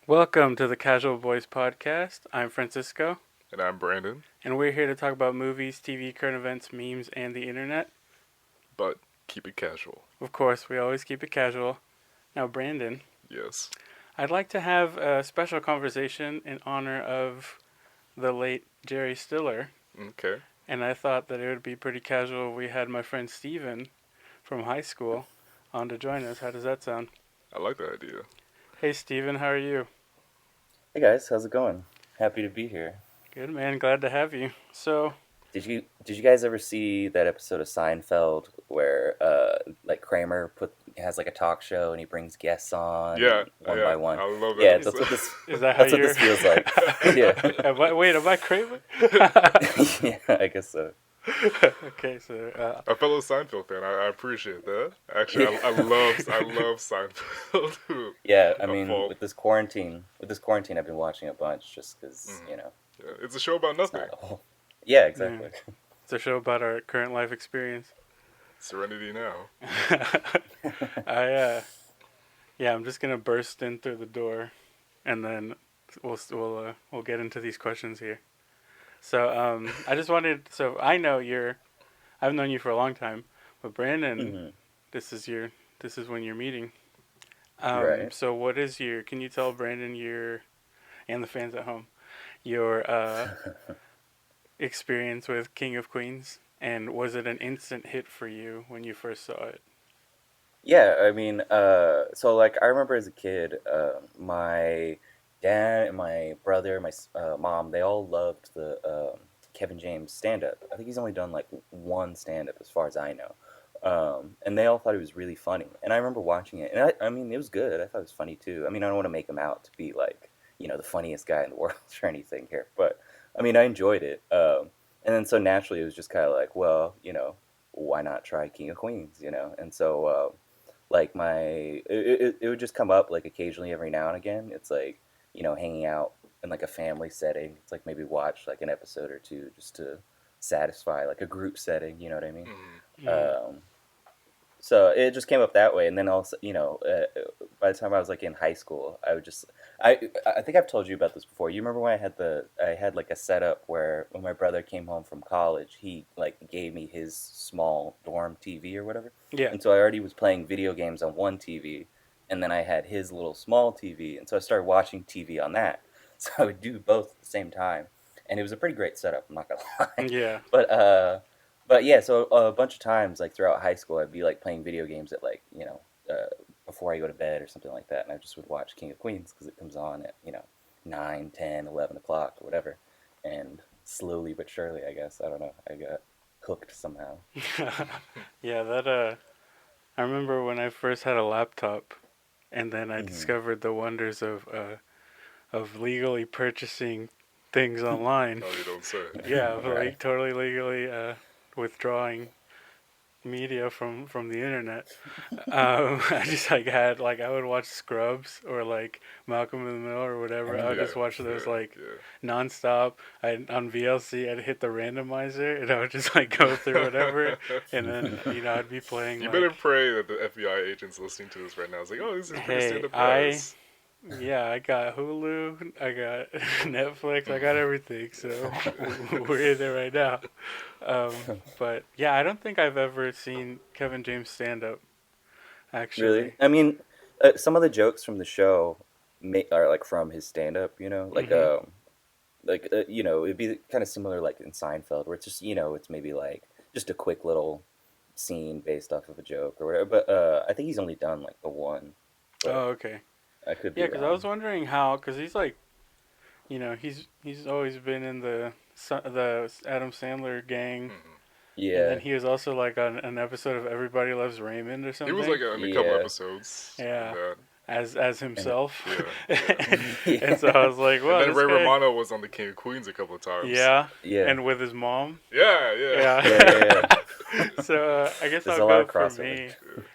Welcome to the Casual Boys podcast. I'm Francisco, And I'm Brandon, and we're here to talk about movies, TV, current events, memes, and the internet. but keep it casual. Of course, we always keep it casual. Now, Brandon, Yes. I'd like to have a special conversation in honor of the late Jerry Stiller, Okay. and I thought that it would be pretty casual if we had my friend Steven from high school on to join us. How does that sound? I like that idea. Hey, Steven, how are you? Hey guys, how's it going? Happy to be here. Good, man. Glad to have you. So, Did you guys ever see that episode of Seinfeld where like Kramer has like a talk show and he brings guests on Yeah, one yeah. by one? I love that. Yeah, episode. that's what this is that how that's what you're... this feels like. Yeah. Wait, am I Kramer? Yeah, I guess so. Okay, so A fellow Seinfeld fan, I appreciate that. Actually, I love Seinfeld. Yeah, I A mean fault. with this quarantine, I've been watching a bunch just because Yeah, it's a show about it's nothing. not a whole. Yeah, exactly. it's a show about our current life experience. Serenity now. I'm just gonna burst in through the door, and then we'll get into these questions here. So I just wanted. So I know I've known you for a long time, but Brandon, Hmm. this is when you're meeting. Right. So what is your? Can you tell Brandon and the fans at home your experience with King of Queens, and was it an instant hit for you when you first saw it? Yeah, I mean, so like I remember as a kid, my dad and my brother, my mom, they all loved the Kevin James stand up. I think he's only done like one stand up as far as I know. And they all thought it was really funny. And I remember watching it, and I mean, it was good. I thought it was funny too. I mean, I don't want to make him out to be like, the funniest guy in the world or anything here, but I mean, I enjoyed it. And then so naturally, it was just kind of like, well, why not try King of Queens, And so, like it would just come up like occasionally every now and again. It's like, hanging out in like a family setting. It's like maybe watch like an episode or two just to satisfy like a group setting, you know what I mean? Mm. Um, so it just came up that way, and then also, by the time I was like in high school, I think I've told you about this before. You remember when I had like a setup where when my brother came home from college, he like gave me his small dorm TV or whatever, Yeah. and so I already was playing video games on one TV, and then I had his little small TV, and so I started watching TV on that. So I would do both at the same time, and it was a pretty great setup. I'm not gonna lie, Yeah. but yeah, so a bunch of times, like throughout high school, I'd be like playing video games at like before I go to bed or something like that, and I just would watch King of Queens because it comes on at 9, 10, 11 o'clock or whatever, and slowly but surely, I guess I don't know, I got hooked somehow. Yeah, that I remember when I first had a laptop, and then I Hmm. discovered the wonders of legally purchasing things online. No, you don't say. Yeah, Right. like totally legally withdrawing media from the internet. I just like had like I would watch Scrubs or like Malcolm in the Middle or whatever. I would Yeah, just watch those yeah, like yeah. nonstop. On VLC, I'd hit the randomizer and I would just like go through whatever, and then I'd be playing You like, better pray that the FBI agent's listening to this right now. It's like, oh, this is pretty hey, stand-up guys. I got Hulu, I got Netflix, I got everything. So we're in there right now. But yeah, I don't think I've ever seen Kevin James stand up. really. Actually. I mean, some of the jokes from the show are like from his stand-up, like Hmm. it'd be kind of similar like in Seinfeld, where it's just it's maybe like just a quick little scene based off of a joke or whatever. But I think he's only done like the one, but Oh, okay. I could be Yeah, because I was wrong. wondering how, because he's like, he's always been in the Adam Sandler gang, Mhm. and then Yeah, he was also like on an episode of Everybody Loves Raymond or He was like something. in a couple yeah, episodes. Yeah, Of that. as and himself. Yeah, yeah. And so I was like, And wow, then this Ray guy. Romano was on the King of Queens a couple of times. Yeah, yeah, and with his mom. Yeah, yeah. Yeah. yeah, yeah, yeah. So I guess There's I'll a lot go of for crossover. me.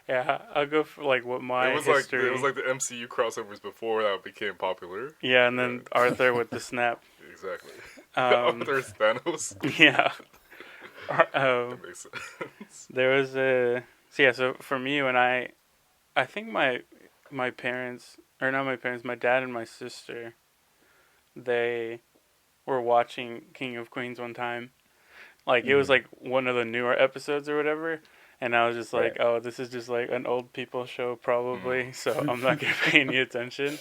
Yeah, I'll go for like what my It was history. like the MCU crossovers before that became popular. Yeah, and Yeah, then Arthur with the snap. exactly. Um, There's Thanos. yeah. That makes sense. There was a so yeah. So for me, when I think my parents, or not my parents, my dad and my sister, they were watching King of Queens one time. Like it was Mm-hmm. like one of the newer episodes or whatever. And I was just like, Right. oh, this is just like an old people show, Mm. probably. So I'm not gonna pay any attention.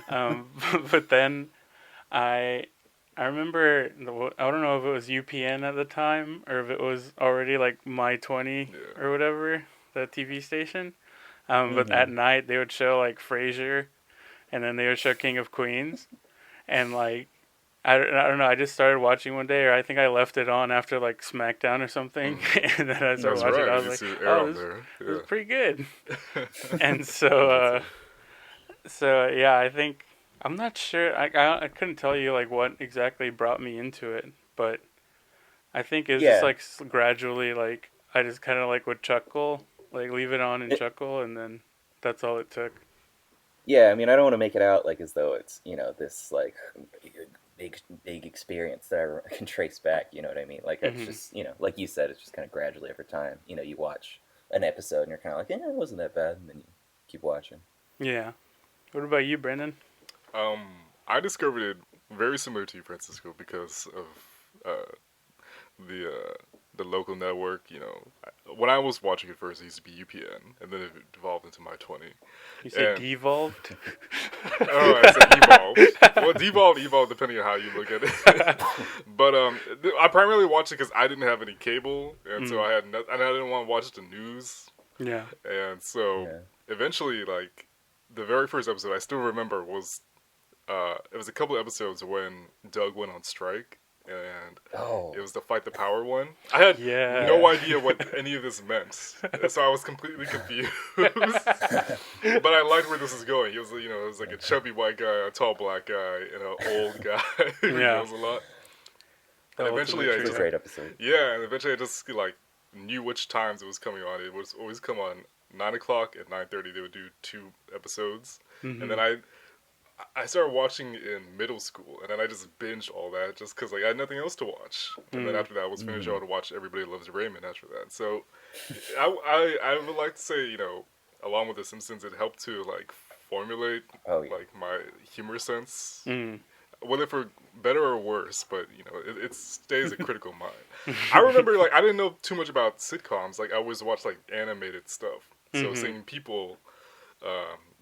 Um, but then I I remember I don't know if it was UPN at the time or if it was already like My 20 Yeah. or whatever, the TV station. But at Mm-hmm. night they would show like Frasier, and then they would show King of Queens, and like I don't know. I just started watching one day, or I think I left it on after like SmackDown or something, Mm. and then I started That's watching. I right. was You like, see it air oh, on this is there. pretty good. Yeah. And so That's it. yeah, I think I'm not sure. I couldn't tell you like what exactly brought me into it, but I think it's just Yeah. like gradually like I just kind of like would chuckle, like leave it on and It, chuckle, and then that's all it took. yeah. I mean, I don't want to make it out like as though it's this like big experience that I can trace back. You know what I mean? Like it's Hmm. just like you said, it's just kind of gradually over time. You watch an episode and you're kind of like, yeah, it wasn't that bad, and then you keep watching. Yeah. What about you, Brendan? Um, I discovered it very similar to you, Francisco, because of the uh, the local network. When I was watching it first, it used to be UPN, and then it evolved into My 20. You say And devolved? oh, I said evolved. Well, devolved, evolved, depending on how you look at it. But I primarily watched it because I didn't have any cable, and so Mm, and I didn't want to watch the news, yeah. and so Yeah. eventually, like the very first episode, I still remember was it was a couple episodes when Doug went on strike, and Oh. it was the Fight the Power one. I had Yeah. no Yeah. idea what any of this meant, so I was completely confused. But I liked where this was going. He was, it was like a chubby white guy, a tall black guy, and an old guy who Yeah. yells a lot. The And ultimate eventually, It's a trio. great episode. yeah, and eventually I just like knew which times it was coming on. It was always come on 9 o'clock at 9:30. They would do 2 episodes, and Hmm. then I started watching in middle school, and then I just binged all that just because like I had nothing else to watch. And then Mm. after that was finished, I Mm-hmm. would watch Everybody Loves Raymond after that. So I would like to say along with The Simpsons, it helped to like formulate Oh yeah. like my humor sense, Mm. whether for better or worse. But it stays a critical mind. I remember like I didn't know too much about sitcoms. Like I always watched like animated stuff. So Hmm. seeing people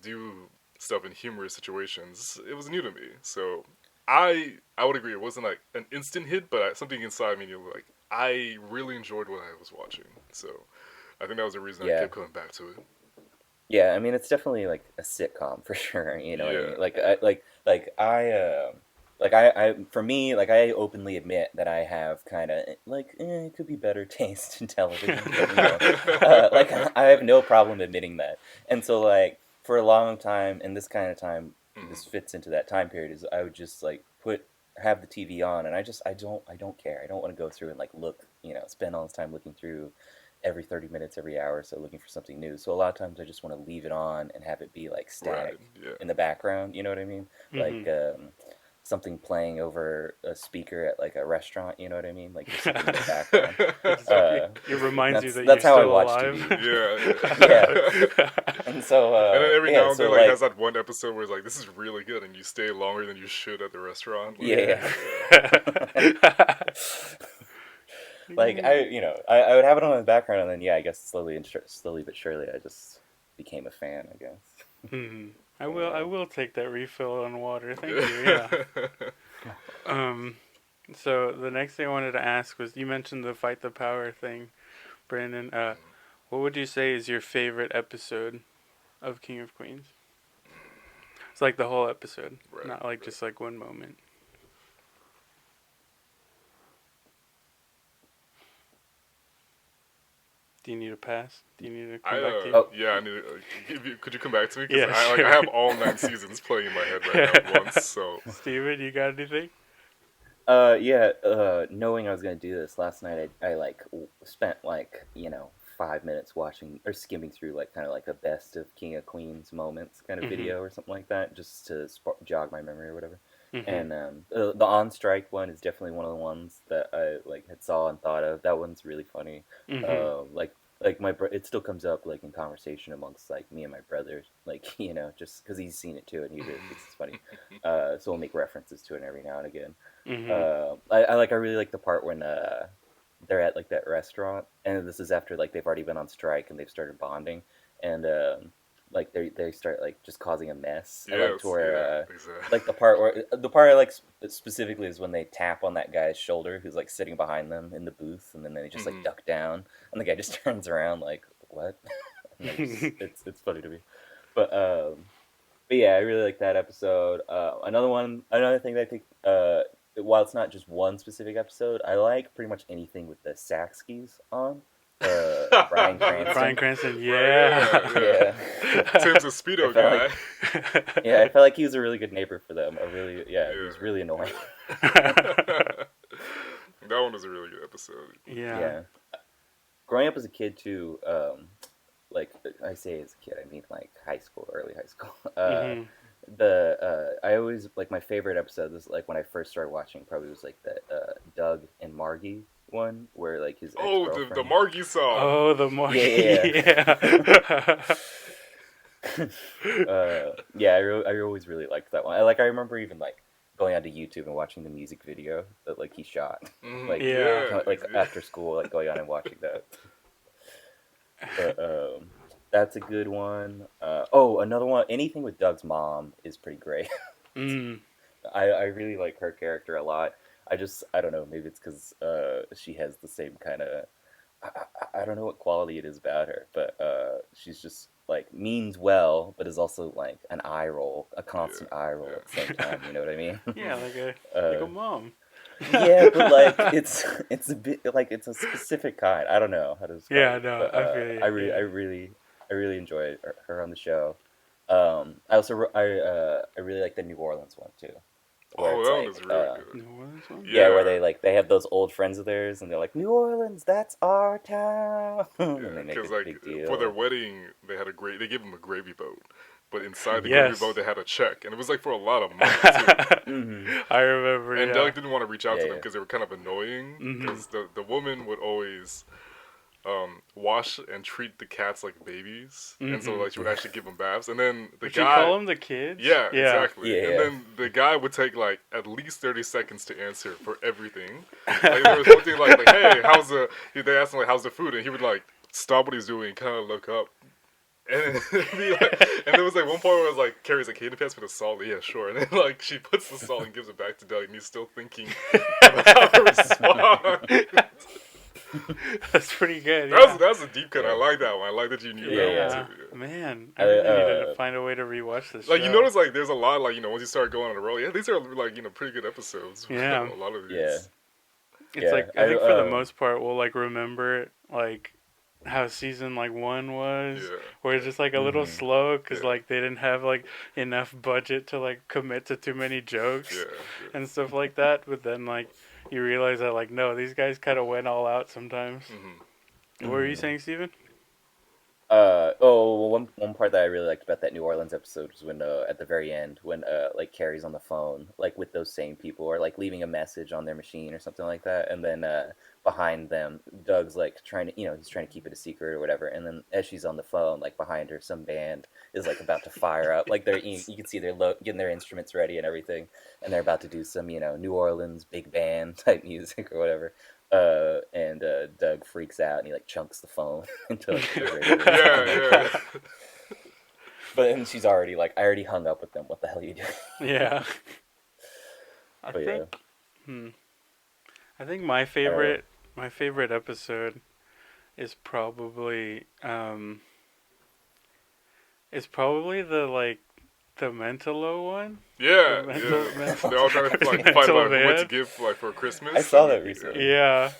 do stuff in humorous situations, it was new to me. So I would agree, it wasn't like an instant hit, but something inside me knew like I really enjoyed what I was watching. So I think that was the reason I Yeah. kept coming back to it. Yeah, I mean it's definitely like a sitcom for sure. You know what I Yeah, mean? Like I for me, like I openly admit that I have kind of like it could be better taste in television, but like I have no problem admitting that. And so like for a long time, and this kind of time, this mm, fits into that time period. Is I would just like have the TV on, and I don't care. I don't want to go through and like look, spend all this time looking through every 30 minutes, every hour, so looking for something new. So a lot of times I just want to leave it on and have it be like right, static yeah. in the background, you know what I mean? Hmm. Like something playing over a speaker at like a restaurant, you know what I mean? Like just something in the background. Uh, It reminds you that's that you're that's how I still watch alive. TV. Yeah. Yeah. And so And then every yeah, now and so then, like, has like that one episode where it's like, this is really good, and you stay longer than you should at the restaurant. Like, yeah. Yeah. Like I would have it on in the background, and then yeah, I guess slowly but surely I just became a fan, I guess. Hmm. I will. I Uh, will take that refill on water. Thank you. Yeah. yeah. Um. So the next thing I wanted to ask was you mentioned the fight the power thing, Brandon. What would you say is your favorite episode of King of Queens? It's like the whole episode, Right, not like right. just like one moment. Do you need a pass? Do you need to come back to you? oh, Yeah, I need to, could you come back to me? Because Yeah, I sure. have all 9 seasons playing in my head right now at once, so. Steven, you got anything? yeah. Knowing I was gonna do this last night, I like spent like 5 minutes watching or skimming through like kind of like a best of King of Queens moments kind of Mm-hmm. video or something like that, just to jog my memory or whatever. Mm-hmm. And the on strike one is definitely one of the ones that I like had saw and thought of. That one's really funny. Mm-hmm. Like like it still comes up like in conversation amongst like me and my brother, like just because he's seen it too and he really thinks it's funny. So we'll make references to it every now and again. Mm-hmm. I really like the part when they're at like that restaurant, and this is after like they've already been on strike and they've started bonding, and like they start like just causing a mess. I like to Yes, where yeah, exactly. like the part I like specifically is when they tap on that guy's shoulder who's like sitting behind them in the booth, and then they just like Hmm. duck down, and the guy just turns around like what, and they just it's funny to me, but but yeah, I really like that episode. Another thing that I think, while it's not just one specific episode, I like pretty much anything with the Saxkis on. Bryan Bryan Cranston. Cranston, Right, yeah. Yeah, Tim's a I speedo felt guy. like I felt like he was a really good neighbor for them. He was really annoying. That one was a really good episode. Yeah. Yeah, growing up as a kid too. Like I say as a kid, I mean like high school, early high school. Mm-hmm. I always like my favorite episode was like when I first started watching. Probably was like the Doug and Margie one where like his ex Oh, the girlfriend. Margie song. Oh, the more. Yeah, Yeah. yeah. I always really liked that one. I remember even like going onto YouTube and watching the music video that like he shot, like Yeah. like after school, like going on and watching that. But that's a good one. Oh, another one. Anything with Doug's mom is pretty great. Mm. I really like her character a lot. I don't know. Maybe it's because she has the same kind of I don't know what quality it is about her, but she's just like means well, but is also like an eye roll, a constant eye roll at the same time. You know what I mean? Yeah, like a uh, mom. yeah, but like it's a bit like it's a specific kind. I don't know how to describe Yeah, it, no, but I feel you. Yeah. I really enjoy her on the show. I really like the New Orleans one too, where Oh, it's that one like is really good. New Orleans one? yeah, where Yeah. they have those old friends of theirs, and they're like New Orleans, that's our town, Yeah, and they make because a like big for their deal. wedding, they gave them a gravy boat, but inside the gravy Yes. boat they had a check, and it was like for a lot of money too. Hmm. I remember. And Yeah. Doug didn't want to reach out Yeah, to them yeah. because they were kind of annoying. Mhm. Because the woman would always wash and treat the cats like babies, and so Mhm. like she would actually give them baths. And then the Would you guy, call them the kids? yeah, exactly. Yeah, And yeah. then the guy would take like at least 30 seconds to answer for everything. Like there was one thing like hey, they asked him like how's the food, and he would like stop what he's doing, kind of look up. And and there was like one point where I was like, Carrie's like, "Can you pass me the salt?" Yeah, sure. And then like she puts the salt and gives it back to Doug, and he's still thinking about how to respond. That's pretty good. That's a deep cut. I Yeah. like that one. I like that you knew Yeah, that Yeah. one too. Yeah. Man, I really need to uh, find a way to rewatch this. Like show. you notice, like there's a lot, like once you start going on a roll, yeah, these are like pretty good episodes. Yeah. a lot of these. Yeah. It's Yeah, like I think for the um, most part we'll like remember it like how season like 1 was, Yeah. where it's just like a little Mhm. slow because Yeah. like they didn't have like enough budget to like commit to too many jokes Yeah. and stuff like that. But then like you realize that like no, these guys kind of went all out sometimes. Mm-hmm. What were you Mhm. saying, Steven? One part that I really liked about that New Orleans episode was when at the very end when like Carrie's on the phone like with those same people or like leaving a message on their machine or something like that, and then behind them Doug's like trying to he's trying to keep it a secret or whatever, and then as she's on the phone like behind her some band is like about to fire up like you can see they're getting their instruments ready and everything, and they're about to do some New Orleans big band type music or whatever. And Doug freaks out and he like chunks the phone into like the radio or something like Yeah. that. But then she's already like, I already hung up with them. What the hell are you doing? Yeah, I But think. I think my favorite episode is probably the like the Mentalo one. Yeah. The mental- Yeah. mental- They're all trying to like mental fight about what man. to give like for Christmas. I saw that recently. Yeah,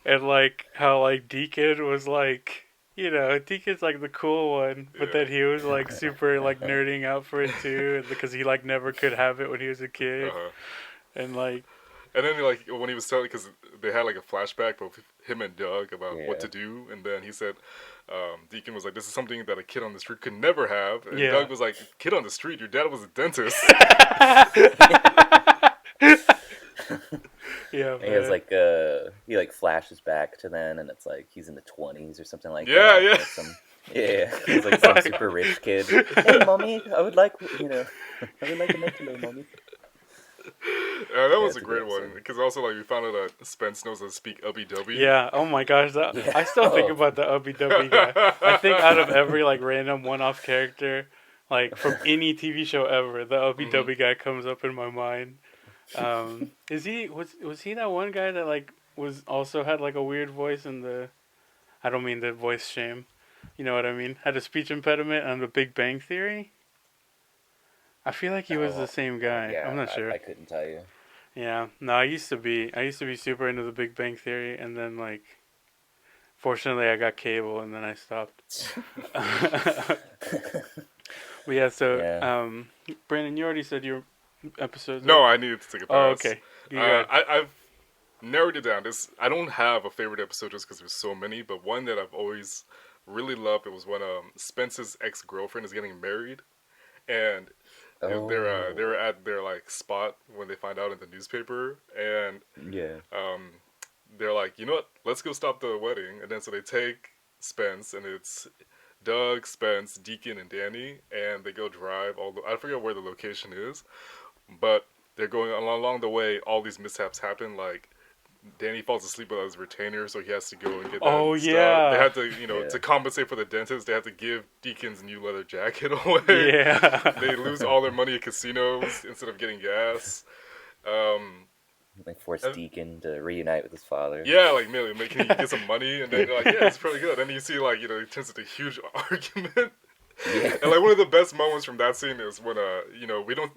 and like how like Deacon was like, Deacon's like the cool one, but Yeah. then he was like super like nerding out for it too because he like never could have it when he was a kid, Uh-huh. and like And then like when he was telling, because they had like a flashback of him and Doug about what to Yeah. do, and then he said, Deacon was like, "This is something that a kid on the street could never have," and Yeah. Doug was like, "Kid on the street, your dad was a dentist." Yeah, And he has man. like he like flashes back to then, and it's like he's in the 20s or something like Yeah, that. yeah. Like some yeah, he's like some super rich kid. Hey, mommy, I would like I would like a Mentalay, mommy. That Yeah, was it's a a good great one episode. because also like we found out that Spence knows how to speak ubby dubby. Yeah. Oh my gosh. Yeah. I still think Oh, about the Ubby Dubby guy. I think out of every like random one-off character, like from any TV show ever, the Ubby hmm Dubby guy comes up in my mind. Is he was he that one guy that like was also had like a weird voice in the? I don't mean the voice shame. You know what I mean? Had a speech impediment on The Big Bang Theory. I feel like he was the oh, same guy. I'm yeah. not sure. I couldn't tell you. Yeah. No, I used to be super into The Big Bang Theory, and then like, fortunately, I got cable, and then I stopped. But yeah, so Yeah. Brandon, you already said your episodes, No, right? I needed to take a Oh, pass. okay. You got. I've narrowed it down. I don't have a favorite episode just because there's so many, but one that I've always really loved. It was when Spence's ex girlfriend is getting married, and they Oh, were at their like spot when they find out in the newspaper, and yeah. um, they're like, you know what? Let's go stop the wedding. And then so they take Spence, and it's Doug, Spence, Deacon, and Danny, and they go drive. I forget where the location is, but they're going along the way. All these mishaps happen. Like Danny falls asleep without his retainer, so he has to go and get that Oh stuff. They yeah. had to, Yeah. to compensate for the dentist. They have to give Deacon's new leather jacket away. Yeah. They lose all their money at casinos instead of getting gas. Um, Like force and Deacon to reunite with his father. yeah, like Millie, can you get some money? And then they're like, yeah, it's pretty good. And then you see like it turns into a huge argument. Yeah. And like one of the best moments from that scene is when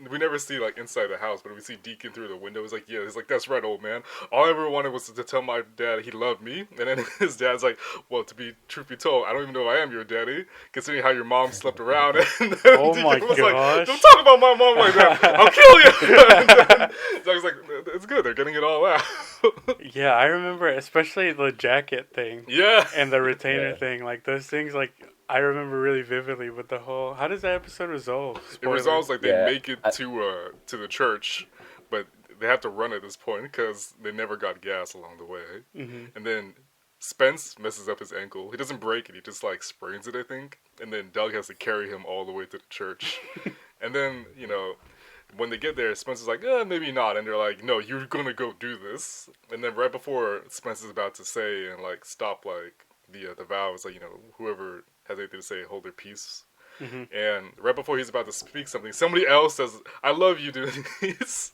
we never see like inside the house, but we see Deacon through the window. He's like, yeah, he's like, that's right, old man. All I ever wanted was to tell my dad he loved me. And then his dad's like, well, truth be told, I don't even know if I am your daddy, considering how your mom slept around. And then Oh my Deacon was like, gosh. don't talk about my mom like that. I'll kill you. And then Doug's like, it's good. They're getting it all out. Yeah, I remember especially the jacket thing Yeah. and the retainer Yeah. thing. Like those things, like I remember really vividly. But the whole, how does that episode resolve? It resolves Spoilers. like they Yeah. make it to the church, but they have to run at this point because they never got gas along the way. Hmm. And then Spence messes up his ankle. He doesn't break it; he just like sprains it, I think. And then Doug has to carry him all the way to the church. And then when they get there, Spence is like, maybe not. And they're like, no, you're gonna go do this. And then right before Spence is about to say and like stop like the vow, it's like whoever has anything to say, hold their peace. Hmm. And right before he's about to speak something, somebody else says, I love you, Denise.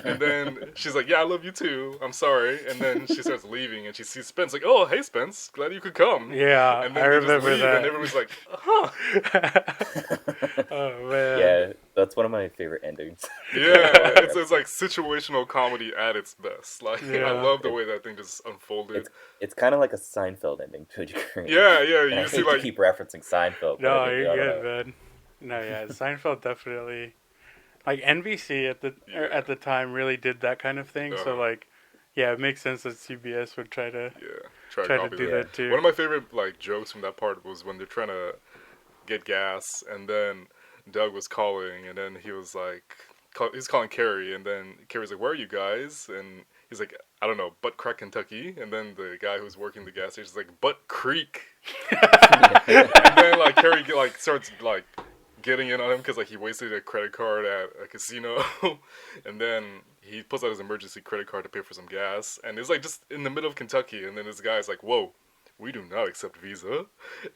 And then she's like, yeah, I love you too. I'm sorry. And then she starts leaving and she sees Spence like, oh, hey, Spence, glad you could come. Yeah, And I then they just remember leave that. and everybody's like, huh. Oh man. Yeah, that's one of my favorite endings. Yeah, it's like situational comedy at its best. Like, Yeah. I love the way that thing just unfolded. It's kind of like a Seinfeld ending to a degree. Yeah, yeah, And I you see hate like, to keep referencing Seinfeld. But No, I think, you're I don't good, know. man. No, yeah, Seinfeld definitely, like NBC Yeah. at the time really did that kind of thing. So Uh-huh. like, yeah, it makes sense that CBS would try to yeah, try to copy do that. that too. One of my favorite like jokes from that part was when they're trying to get gas, and then Doug was calling, and then he was like, he's calling Carrie, and then Carrie's like, "Where are you guys?" And he's like, "I don't know, Butt Crack, Kentucky." And then the guy who's working the gas station is like, "Butt Creek." And then like Carrie like starts like getting in on him because like he wasted a credit card at a casino, and then he pulls out his emergency credit card to pay for some gas, and it's like just in the middle of Kentucky, and then this guy's like, "Whoa, we do not accept Visa,"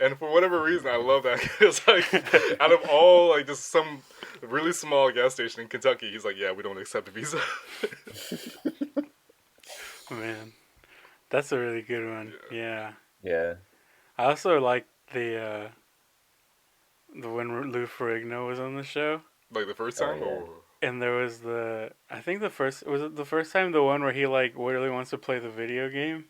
and for whatever reason, I love that. It's like out of all like just some really small gas station in Kentucky, he's like, "Yeah, we don't accept Visa." Man, that's a really good one. Yeah, Yeah. I also like the when Lou Ferrigno was on the show, Like the first Oh, time, yeah. or and there was I think the first time the one where he like really wants to play the video game.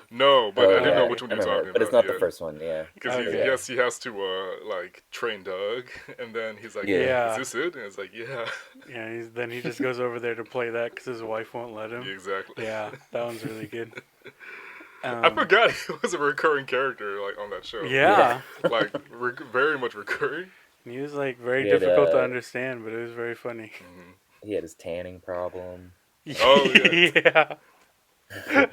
no, but I didn't know yeah, which one I you're remember, talking but it's about. not the Yeah. first one. Yeah. Because Okay. he has to like train Doug, and then he's like, Yeah. Yeah. "Is this it?" And it's like, "Yeah, Yeah, then he just goes over there to play that because his wife won't let him. exactly." Yeah, that one's really good. I forgot he was a recurring character like on that show. Yeah, like very much recurring. he was like very He had, difficult to understand, but it was very funny. Mhm. He had his tanning problem. Oh yeah, Yeah.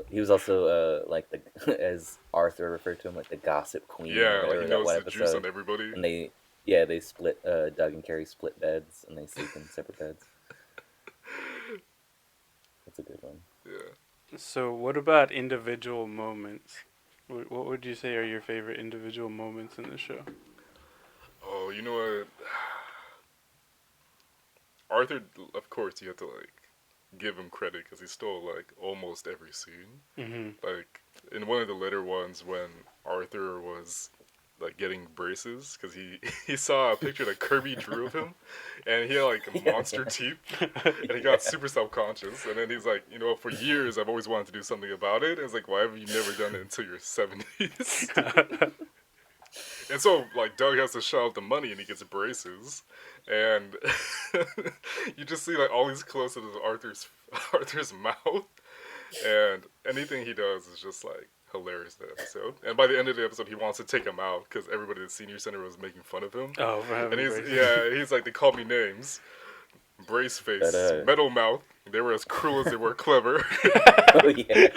He was also like the as Arthur referred to him, like the gossip queen or yeah. Like he whatever, that knows one the juice on episode. everybody. And they split Doug and Carrie split beds and they sleep in separate beds. That's a good one. Yeah. So, what about individual moments? What would you say are your favorite individual moments in the show? Oh, you know what? Arthur, of course, you have to like give him credit because he stole like almost every scene. Hmm. Like in one of the later ones when Arthur was like getting braces because he saw a picture that Kirby drew of him, and he had like Yeah, monster teeth, and he got yeah. super self conscious. And then he's like, you know, for years I've always wanted to do something about it. And it's like, why have you never done it until your 70s? And so, like, Doug has to shell out the money and he gets braces. And you just see, like, all these close ups of Arthur's mouth. And anything he does is just, like, hilarious in that episode. And by the end of the episode, he wants to take him out because everybody at the senior center was making fun of him. Oh, for And having braces. he's like, they called me names. Brace But face, metal mouth. They were as cruel as they were clever. oh yeah.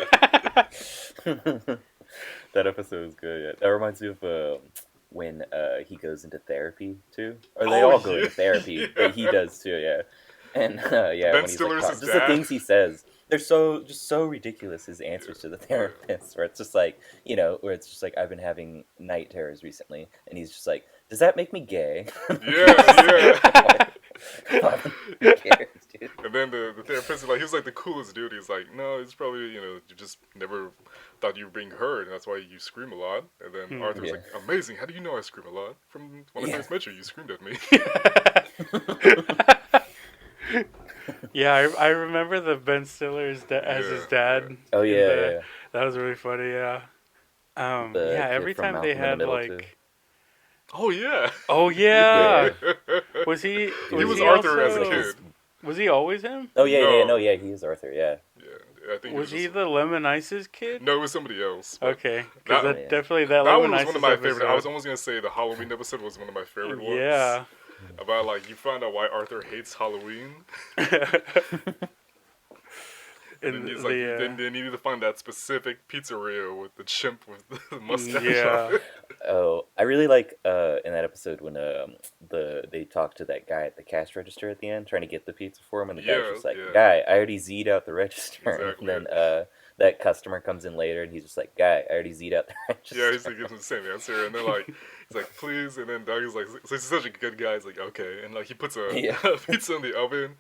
That episode was good. Yeah. That reminds me of when he goes into therapy too, or they Oh, all go yeah. into therapy, but he Yeah. does too. Yeah, and yeah, Ben when he's like Stiller's his just the dad. things he says, they're so ridiculous. His answers to the Oh, yeah. therapist, where it's just like where it's just like I've been having night terrors recently, and he's just like, does that make me gay? Yeah, yeah. Who cares, dude? And then the therapist, like, he was like the coolest dude. He's like, no, it's probably, you just never thought you were being heard, and that's why you scream a lot. And then Arthur was Yeah. like, amazing, how do you know I scream a lot? From when I Yeah. first met you, you screamed at me. Yeah, I remember the Ben Stiller's as his Yeah, dad. Oh in yeah, the- yeah. That was really funny. Yeah. The Yeah. kid Every from time they Malcolm in the had Middle, like. too. Oh, yeah. Oh yeah. Yeah. Was he? Dude, He was he Arthur also, as a kid. Was he always him? Oh yeah, No. no, yeah, he is Arthur. Yeah. Yeah, I think Was he just, the Lemon Ice's kid? No, it was somebody else. But Okay, because That- that definitely that That Lemon one was Ice's one of my favorite. I was episode. almost going to say the Halloween episode was one of my favorite ones. Yeah. About, like, you find out why Arthur hates Halloween. And then In he's like, the, then they needed to find that specific pizzeria with the chimp with the mustache. yeah. on it. Oh, I really like in that episode when they talk to that guy at the cash register at the end, trying to get the pizza for him, and the guy's Yeah, just like, yeah. "Guy, I already Z'd out the register." Exactly. And then that customer comes in later, and he's just like, "Guy, I already Z'd out the register." Yeah, he's like gives him the same answer, and then like he's like, please, and then Doug is like, so he's such a good guy. He's like, okay, and like he puts a Yeah. pizza in the oven,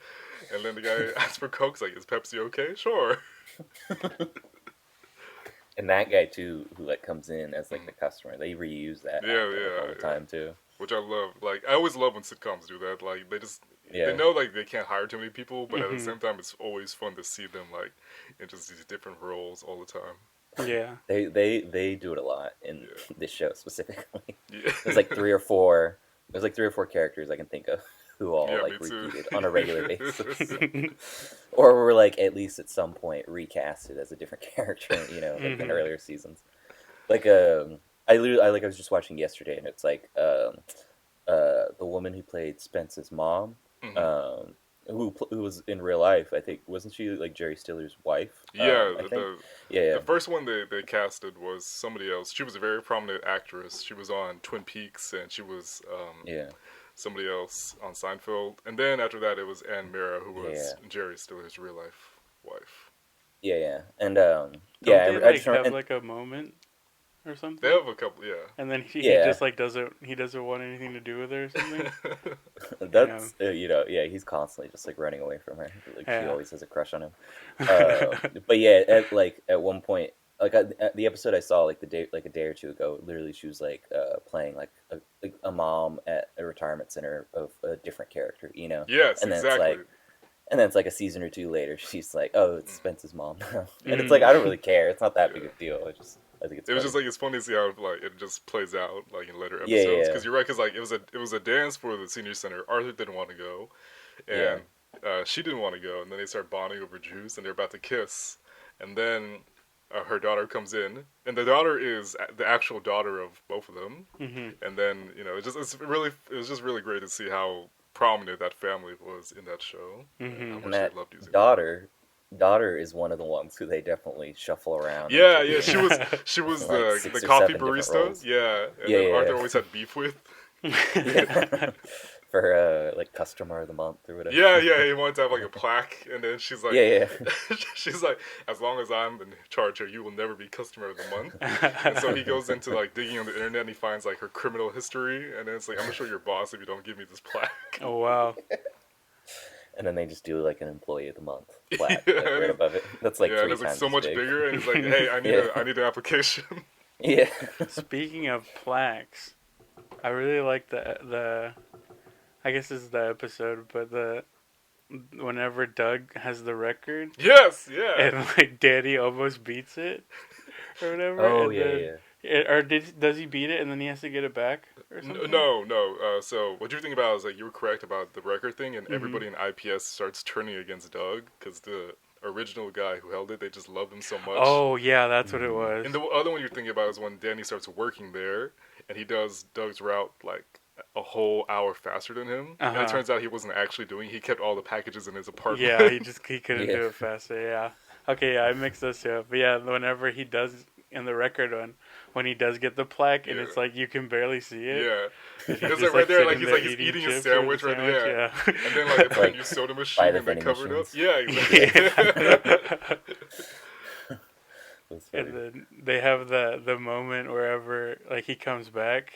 and then the guy asks for Coke. He's like, is Pepsi okay? Sure. And that guy too, who like comes in as like the customer, they reuse that Yeah, actor, like, yeah, all the yeah. time too. Which I love. Like I always love when sitcoms do that. Like Yeah. they know like they can't hire too many people, but at the Mhm. same time, it's always fun to see them like in just these different roles all the time. Yeah. They do it a lot in Yeah. this show specifically. Yeah. There's like three or four. There's like 3 or 4 characters I can think of who all Yeah, like me too. repeated on a regular basis, or were like at least at some point recasted as a different character. Like in Mhm. earlier seasons. Like I was just watching yesterday, and it's like the woman who played Spence's mom, Mhm. who was in real life. I think wasn't she like Jerry Stiller's wife? Yeah, I think. the Yeah. the first one they casted was somebody else. She was a very prominent actress. She was on Twin Peaks, and she was Yeah. somebody else on Seinfeld. And then after that, it was Ann Mara, who was Yeah. Jerry Stiller's real life wife. Yeah. And Don't yeah, they I like just have remember, like a moment or something? They have a couple, yeah. And then he Yeah. just like doesn't want anything to do with her or something. that's yeah, he's constantly just like running away from her. Like she Yeah. always has a crush on him. But yeah, at one point, like at the episode I saw like a day or two ago, literally she was like playing like a mom at a retirement center of a different character, Yes, And then it's exactly. like- and then it's like a season or two later, she's like, "Oh, it's Spence's mom now," and it's Mm. like I don't really care. It's not that big a deal. I think it's. It was funny. just like it's funny to see how like it just plays out like in later Yeah, episodes. yeah. Because you're right, because like it was a dance for the senior center. Arthur didn't want to go, and she didn't want to go. And then they start bonding over juice, and they're about to kiss, and then her daughter comes in, and the daughter is the actual daughter of both of them. Hmm. And then it was just really great to see how prominent that family was in that show, and how Mhm. And much they that loved using that. daughter is one of the ones who they definitely shuffle around Yeah, into yeah, she doing was she was like the 6 or coffee 7 different barista. roles. Yeah, and Yeah, then yeah, Arthur always had beef with. yeah. For like customer of the month or whatever. Yeah, yeah, he wanted to have like a plaque, and then she's like, Yeah, she's like, as long as I'm in charge here, you will never be customer of the month. And so he goes into like digging on the internet, and he finds like her criminal history, and then it's like, I'm gonna show your boss if you don't give me this plaque. Oh wow. and then they just do like an employee of the month yeah, plaque like and right it's, above it. That's like yeah, and 3 it's like times so as much big. bigger, and he's like, hey, Yeah, I need an application. yeah. Speaking of plaques, I really like the I guess this is the episode, but the whenever Doug has the record yes, yeah. and like Daddy almost beats it or whatever, Oh and yeah, then yeah. does he beat it and then he has to get it back or something? No, no. So what you're thinking about is like you were correct about the record thing, and Mhm. everybody in IPS starts turning against Doug because the original guy who held it, they just loved him so much. Oh yeah, that's what it Mhm. was. And the other one you're thinking about is when Danny starts working there, and he does Doug's route like a whole hour faster than him. And it Uh-huh. turns out he wasn't actually doing. He kept all the packages in his apartment. Yeah, he couldn't Yeah. do it faster. Yeah. Okay, yeah, I mixed those two up. But yeah, whenever he does in the record one, when he does get the plaque and Yeah. it's like you can barely see it. Yeah. And It's just, like right there, like sitting he's eating his chips or the sandwich right there. Yeah. sandwich, And then like it's like a Like, new soda by machine the and they vending cover it up. machines. Yeah, exactly. Yeah. That's funny. And then they have the moment wherever like he comes back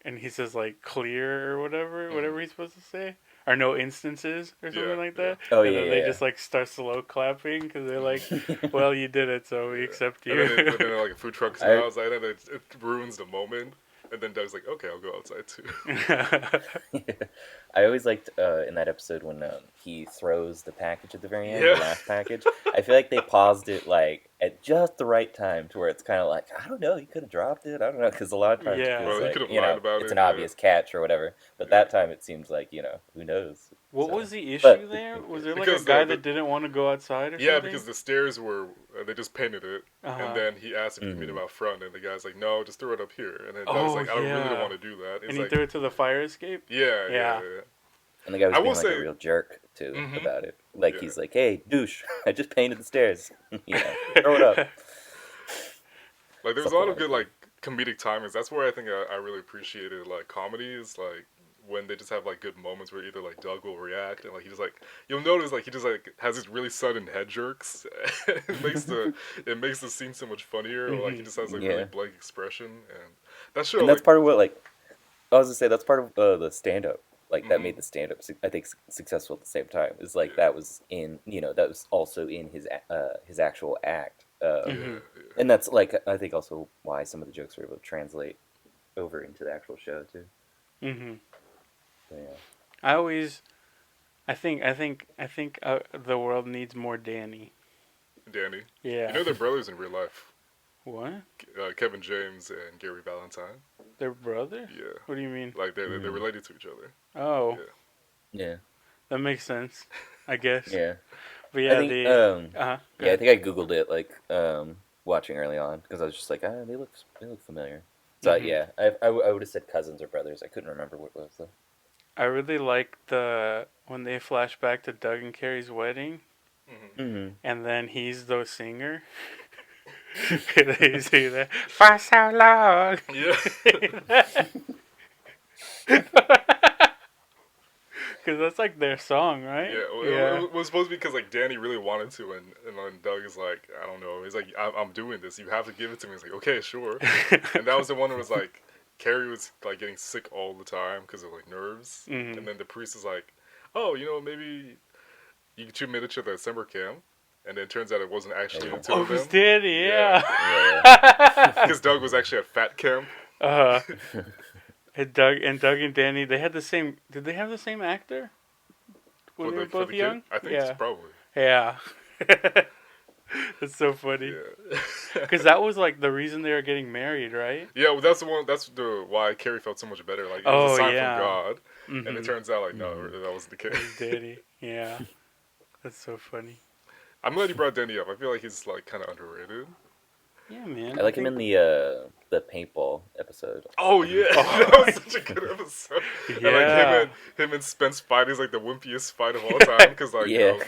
and he says like clear or whatever he's supposed to say, or no instances or something Yeah, like yeah. that. Oh And yeah, then they yeah. just like start slow clapping because they're like, Yeah. well, you did it, so we Yeah. accept And you. then like a food truck I smiles at it, and it ruins the moment. And then Doug's like, okay, I'll go outside too. I always liked in that episode when he throws the package at the very end, Yeah. the last package. I feel like they paused it like at just the right time to where it's kind of like, I don't know, he could have dropped it. I don't know, because a lot of times Yeah. it Well, feels he like, could have lied about it's it. an Yeah. obvious catch or whatever. But Yeah. that time it seems like, who knows. What So, was the issue but there? Was there like Because a guy the that didn't want to go outside or yeah, something? because the stairs were they just painted it, Uh-huh. and then he asked if he could meet him Mhm. out front, and the guy's like, no, just throw it up here. And then Doug's Oh, like, I really don't yeah. want to do that. It's And he like, threw it to the fire escape? yeah, Yeah. yeah. and the guy was I being will like a say- real jerk too Mhm. about it. Like Yeah. he's like, hey, douche, I just painted the stairs. Throw it up. Like there's a Something lot of like good that. like comedic timings. That's where I think I really appreciated like comedies, like when they just have like good moments where either like Doug will react and like he just like you'll notice like he just like has these really sudden head jerks. it makes the scene so much funnier. Or like he just has like really Yeah. blank expression, and that show And that's like part of what, like, I was gonna say, that's part of the stand up. Like, that Mhm. made the stand up, I think, successful at the same time. Is like, that was that was also in his actual act. yeah, Mhm. yeah. And that's, like, I think also why some of the jokes were able to translate over into the actual show, too. Mm-hmm. So, yeah. I think the world needs more Danny. Danny. Yeah. You know they're brothers in real life. What? Kevin James and Gary Valentine. They're brothers? Yeah. What do you mean? Like they're Mhm. related to each other. Oh, Yeah. Yeah. that makes sense. I guess. Yeah. But yeah, I think, the yeah, I think I Googled it, like, watching early on, because I was just like, they look familiar. So, Mhm. yeah, I would have said cousins or brothers. I couldn't remember what it was, though. I really like when they flash back to Doug and Carrie's wedding, Mm-hmm. Mm-hmm. and then he's the singer. They say that for so long. Yeah. Because that's like their song, right? Yeah, well, it was supposed to be because like Danny really wanted to, and then Doug is like, I don't know. He's like, I'm doing this. You have to give it to me. He's like, okay, sure. And that was the one that was like, Carrie was like getting sick all the time because of like nerves. Mhm. And then the priest is like, oh, maybe you two met each other at summer camp. And then it turns out it wasn't actually the two Oh, of it was them. Danny, Yeah. yeah. Because Doug was actually at fat camp. uh, and Doug and Danny, they had the same. Did they have the same actor when they were For both the young? kid. I think yeah, it's probably. yeah. That's so funny. Yeah. Because that was like the reason they were getting married, right? Yeah, well, that's the one. That's why Carrie felt so much better. Like it was Oh, a sign yeah. from God, Mm-hmm. and it turns out like no, that wasn't the case. Danny, yeah. That's so funny. I'm glad you brought Danny up. I feel like he's like kind of underrated. Yeah, man. I like him in the the paintball episode. Oh yeah, that Oh, was such a good episode. And like yeah. him and Spence fighting is like the wimpiest fight of all time because like Yeah.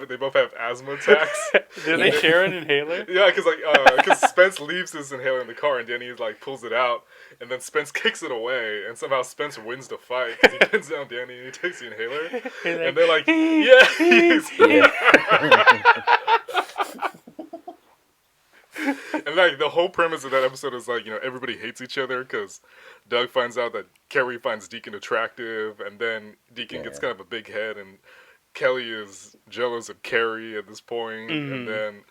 they both have asthma attacks. Do they Yeah. share an inhaler? Yeah, because Spence leaves his inhaler in the car and Danny like pulls it out and then Spence kicks it away and somehow Spence wins the fight because he pins down Danny and he takes the inhaler and they're like, yeah, And like the whole premise of that episode is like everybody hates each other because Doug finds out that Kerry finds Deacon attractive, and then Deacon gets kind of a big head, and Kelly is jealous of Kerry at this point, and then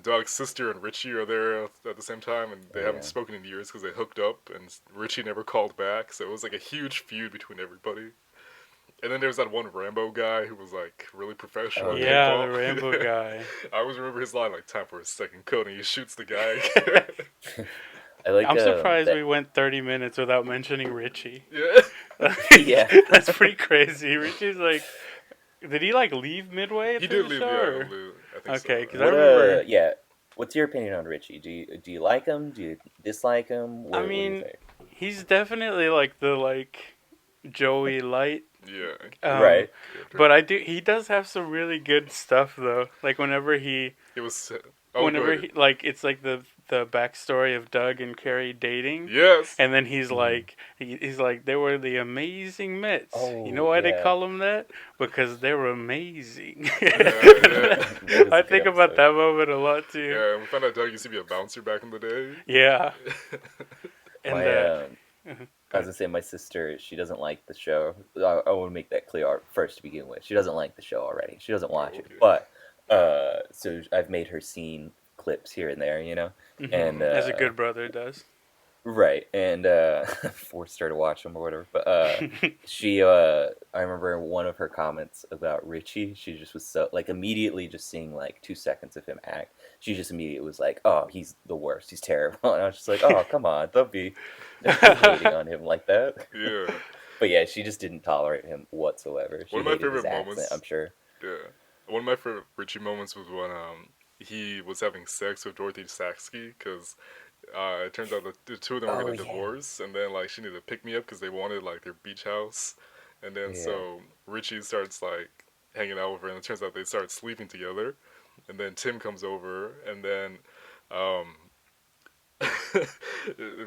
Doug's sister and Richie are there at the same time, and they haven't spoken in years because they hooked up, and Richie never called back, so it was like a huge feud between everybody. And then there's that one Rambo guy who was like really professional. Oh, at Yeah, paintball. the Rambo guy. I always remember his line like "Time for a second coat," and he shoots the guy. I like. I'm surprised that- we went 30 minutes without mentioning Richie. Yeah, Yeah. That's pretty crazy. Richie's like, did he like leave midway? he through did the leave. show, Yeah, or- I think Okay, so. 'cause I What, remember- yeah. What's your opinion on Richie? Do you like him? Do you dislike him? What do you mean, think? He's definitely like the Joey Light. Yeah, Right. But he does have some really good stuff though. Like whenever he, it was. it's like the backstory of Doug and Carrie dating. Yes. And then he's like, he's like, they were the amazing Mitts. Oh, You know why they yeah. call them that? Because they were amazing. That is a I good think about episode. that moment a lot too. Yeah, we found out Doug used to be a bouncer back in the day. Yeah. And I was gonna say my sister. She doesn't like the show. I want to make that clear first to begin with. She doesn't like the show already. She doesn't watch it. Okay. But so I've made her seen clips here and there, and as a good brother does. right, and forced her to watch them or whatever. But she, I remember one of her comments about Richie. She just was so immediately just seeing 2 seconds of him act. She just immediately was like, "Oh, he's the worst. He's terrible." And I was just like, "Oh, come on, don't be hating on him like that." Yeah. But yeah, she just didn't tolerate him whatsoever. She One of my hated his favorite accent, moments- I'm sure. Yeah. One of my favorite Richie moments was when he was having sex with Dorothy Saxky because it turns out that the two of them were Oh, going to yeah. divorce, and then she needed to pick me up because they wanted their beach house, and then Yeah. so Richie starts hanging out with her, and it turns out they start sleeping together, and then Tim comes over, and then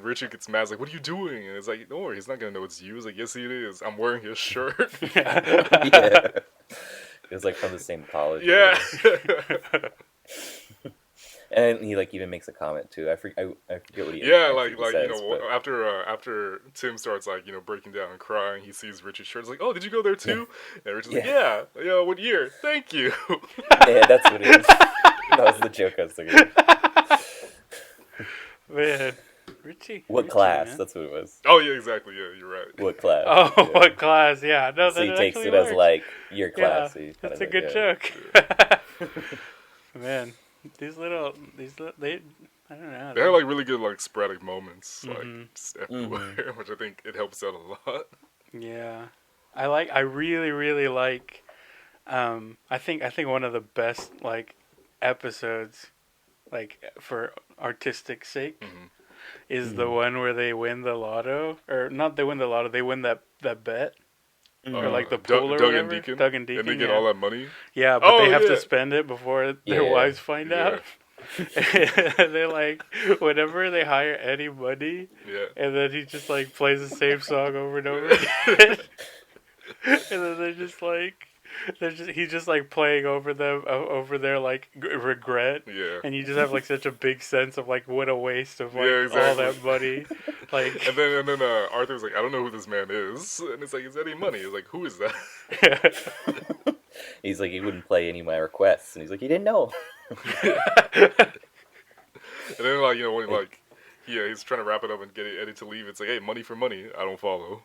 Richie gets mad, like, "What are you doing?" And it's like, "Don't worry, he's not gonna know it's you." He's like, "Yes, it is. I'm wearing his shirt." Yeah. It was from the same college. Yeah. And he even makes a comment too. I forget what he Yeah, actually says, but- after Tim starts breaking down and crying, he sees Richie's shirt. It's like, "Oh, did you go there too?" And Richie's like, "Yeah, what year? Thank you." Yeah, that's what it is. That was the joke I was thinking. Man, Richie. What Richie, class? man. That's what it was. Oh yeah, exactly. Yeah, you're right. What class? Oh, Yeah. what class? Yeah, no, So that he takes actually it as works. your Yeah, class. So he's that's kinda a good yeah. joke. Man, these little, they, I don't know. They have really good sporadic moments Mhm. just everywhere, which I think it helps out a lot. Yeah, I really, really like. I think one of the best episodes, for artistic sake, Mhm. is the one where they win the lotto, or not. They win the lotto. They win that bet, or the pool or Doug whatever. and Deacon, Doug and Deacon. and they get yeah. all that money. Yeah, but Oh, they have yeah. to spend it before their Yeah. wives find Yeah. out. They're whenever they hire Eddie Money, Yeah. and then he just plays the same song over and over again. And then he's just playing over them, over their regret. Yeah. And you just have such a big sense of what a waste of Yeah, all exactly. that money. And then Arthur's like, "I don't know who this man is," and it's like, "It's Eddie Money." He's like, "Who is that?" He's like, he wouldn't play any of my requests, and he's like, he didn't know. And then when he's trying to wrap it up and get Eddie to leave, it's like, "Hey, money for money, I don't follow."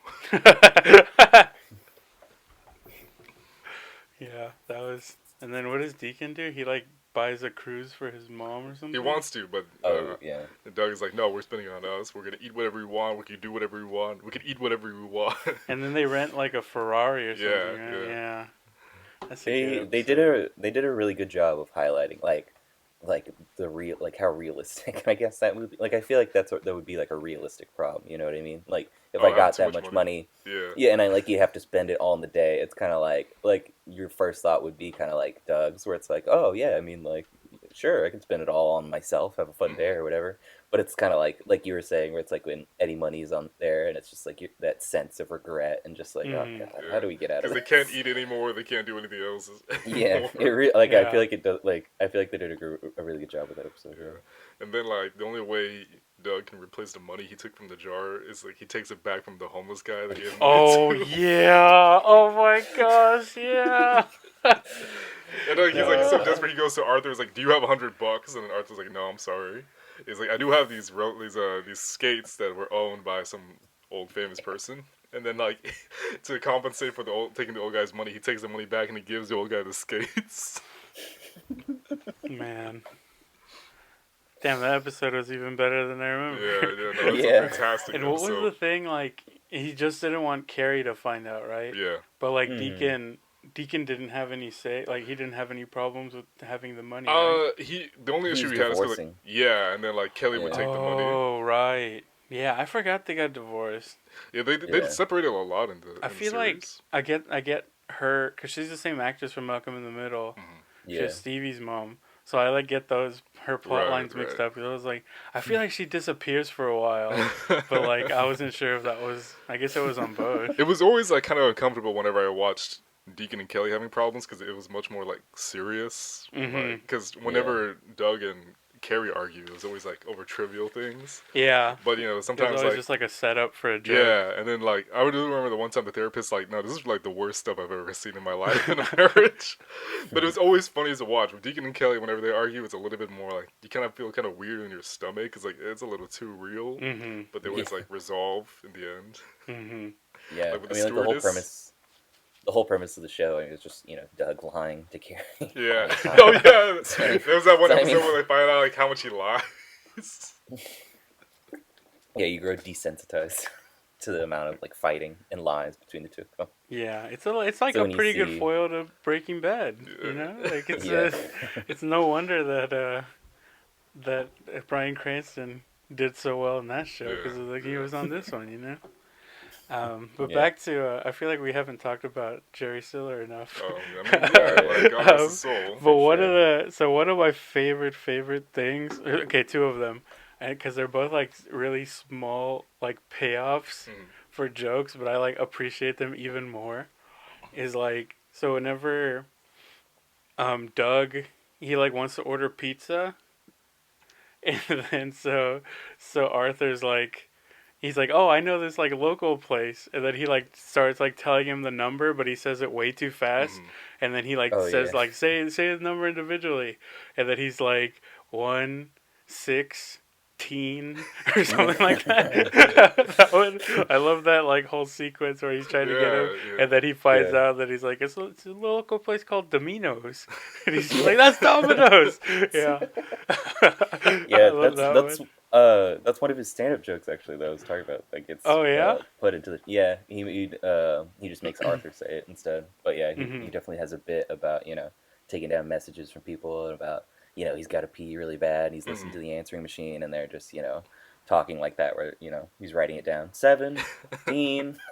Yeah, that was. And then what does Deacon do? He buys a cruise for his mom or something. He wants to, but Oh yeah. Doug is like, "No, we're spending it on us. We're gonna eat whatever we want. We can do whatever we want. We can eat whatever we want." And then they rent a Ferrari or something. Yeah, Right? yeah. Yeah. That's a good They episode. did a really good job of highlighting like the real like how realistic I guess that would be. Like I feel like that would be like a realistic problem. You know what I mean? Like if I Oh, having got too that much much money. money, Yeah. yeah, and I like you have to spend it all in the day. It's kind of like your first thought would be kind of like Doug's, where it's like, oh yeah, I mean like sure I can spend it all on myself, have a fun day Hmm. or whatever. But it's kind of like you were saying, where it's like when Eddie Money's on there, and it's just like that sense of regret and just like, oh Mm-hmm. god, how Yeah. do we get out of Because they can't this? eat anymore. They can't do anything else Yeah, anymore. like I feel Yeah. like it does. Like I feel like they did a really good job with that episode. Yeah. Yeah. And then like the only way Doug can replace the money he took from the jar is like he takes it back from the homeless guy that he gave money Oh to. yeah. Oh my gosh. Yeah. And like he's like so Uh, desperate, he goes to Arthur. He's like, "Do you have $100?" And then Arthur's like, "No, I'm sorry." He's like, "I do have these skates that were owned by some old famous person." And then like to compensate for taking the old guy's money, he takes the money back and he gives the old guy the skates. man. Damn, that episode was even better than I Yeah, remember. yeah, no, it's a Yeah. fantastic And what was the episode. thing? Like, he just didn't want Carrie to find out, right? Yeah, But like Hmm. Deacon didn't have any say. Like, he didn't have any problems with having the money, right? the only He issue was he had is because like divorcing. yeah, and then like Kelly would Yeah. take the money. Oh, right. Yeah, I forgot they got divorced. Yeah, they Yeah. separated a lot I in the feel like series. I get her because she's the same actress from Malcolm in the Middle. Hmm. She's Yeah. Stevie's mom. So I like get her plot Right, lines mixed right. up. 'Cause I was like, I feel like she disappears for a while, but like I wasn't sure if that was. I guess it was on both. It was always like kind of uncomfortable whenever I watched Deacon and Kelly having problems because it was much more like serious. Mhm. Because Yeah. whenever Doug and Carrie argue, it was always like over trivial things. Yeah, But you know, it was sometimes always like just like a setup for a joke. yeah, and then like I would remember the one time the therapist like, no, this is like the worst stuff I've ever seen in my life in a marriage. But it was always funny to watch. With Deacon and Kelly, whenever they argue, it's a little bit more like you kind of feel kind of weird in your stomach because like it's a little too real. Mhm. But they always like resolve in the end. Mhm. Yeah. Like with I the mean, like stewardess. the whole premise of the show, I mean, is just Doug lying to Carrie all Yeah. the time. Oh yeah. So, There was that one so, I episode mean, where they find out like how much he lies. yeah, you grow desensitized to the amount of like fighting and lies between the two of them. Yeah, it's like So a when you pretty good see, foil to Breaking Bad. You Yeah. know, like yeah, it's no wonder that Bryan Cranston did so well in that show because Yeah. like he was on this one. You know. But yeah, back to I feel like we haven't talked about Jerry Stiller enough. I mean, yeah, like God rest his soul. But for one sure. of one of my favorite things. Okay, two of them, and because they're both like really small like payoffs Mhm. for jokes, but I like appreciate them even more. Is like so whenever Doug he like wants to order pizza, and then so Arthur's like. He's like, oh, I know this like local place, and then he like starts like telling him the number, but he says it way too fast, Mhm. and then he like Oh says yeah, like say the number individually, and then he's like 116 or something like that. I love that like whole sequence where he's trying to get him, Yeah, yeah. and then he finds yeah, out that he's like it's a local place called Domino's, and he's just like that's Domino's. Yeah, I yeah. love that one. That's one of his stand-up jokes actually that I was talking about. Like it's Oh yeah. put into the yeah. He just makes Arthur say it instead. But yeah, he Hmm. definitely has a bit about taking down messages from people and about he's got to pee really bad and he's listening Mhm. to the answering machine and they're just talking like that where he's writing it down 17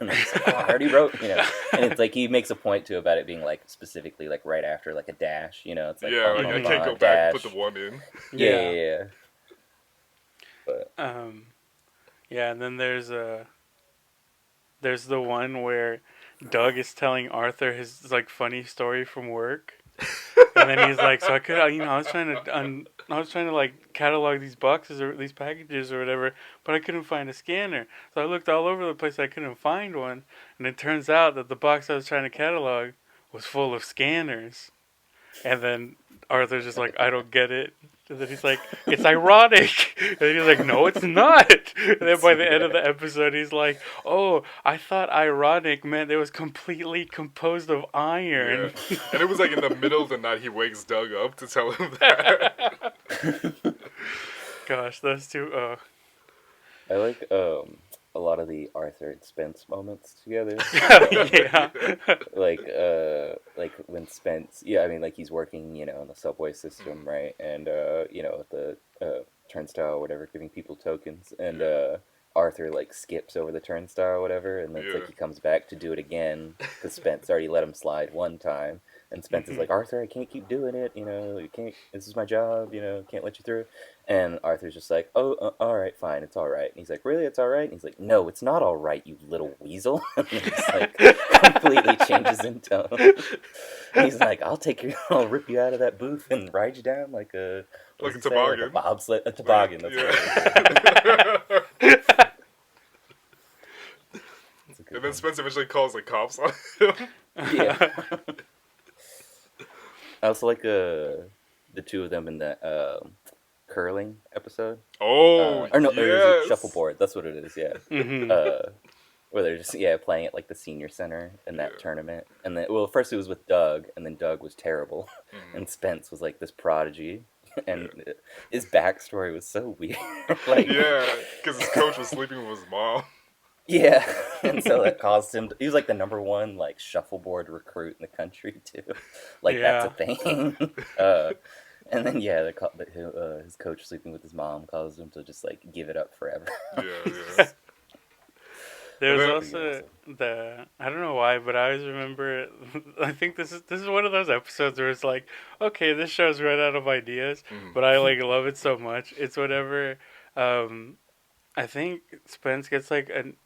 and he's like, oh, I already wrote and it's like he makes a point to about it being like specifically like right after like a dash it's like Yeah, like I can't go back and put the one in. yeah. But Um, yeah, and then there's the one where Doug is telling Arthur his like funny story from work, and then he's like, so I could I was trying to I was trying to like catalog these boxes or these packages or whatever, but I couldn't find a scanner. So I looked all over the place, I couldn't find one, and it turns out that the box I was trying to catalog was full of scanners. And then Arthur's just like, I don't get it. And then he's like, it's ironic. And then he's like, no, it's not. And then by the end of the episode, he's like, oh, I thought ironic meant it was completely composed of iron. Yeah. And it was like in the middle of the night he wakes Doug up to tell him that. Gosh, those two. I like a lot of the Arthur and Spence moments together. Yeah. Like when Spence, yeah, I mean, like he's working, in the subway system, right? And at the turnstile or whatever, giving people tokens, and Arthur like skips over the turnstile or whatever, and then it's like Yeah. he comes back to do it again because Spence already let him slide one time, and Spence is Mhm. like, Arthur, I can't keep doing it, you can't. This is my job, can't let you through. And Arthur's just like, oh, all right, fine, it's all right. And he's like, really, it's all right? And he's like, no, it's not all right, you little weasel. And he's like, completely changes in tone. He's like, I'll rip you out of that booth and ride you down like a, what Like does a he say? Like a toboggan. bobsled, a toboggan. That's Yeah. right. That's a good And then one. Spence eventually calls the cops on him. Yeah. I also like the two of them in that curling episode. Oh, Or no, or is it yes. shuffleboard? That's what it is. Yeah. Mhm. Where they're just playing at like the senior center in that Yeah. tournament, and then first it was with Doug, and then Doug was terrible, Mhm. and Spence was like this prodigy, and Yeah. his backstory was so weird. Like, Yeah, because his coach was sleeping with his mom. yeah, and so that caused him. He was like the number one like shuffleboard recruit in the country too. Like that's a Yeah. thing. And then his coach sleeping with his mom caused him to just like give it up forever. Yeah, yeah. And There's then, Pretty also awesome. I don't know why, but I always remember. I think this is one of those episodes where it's like, okay, this show's run out of ideas, mhm. but I like love it so much. It's whenever, um, I think Spence gets like an.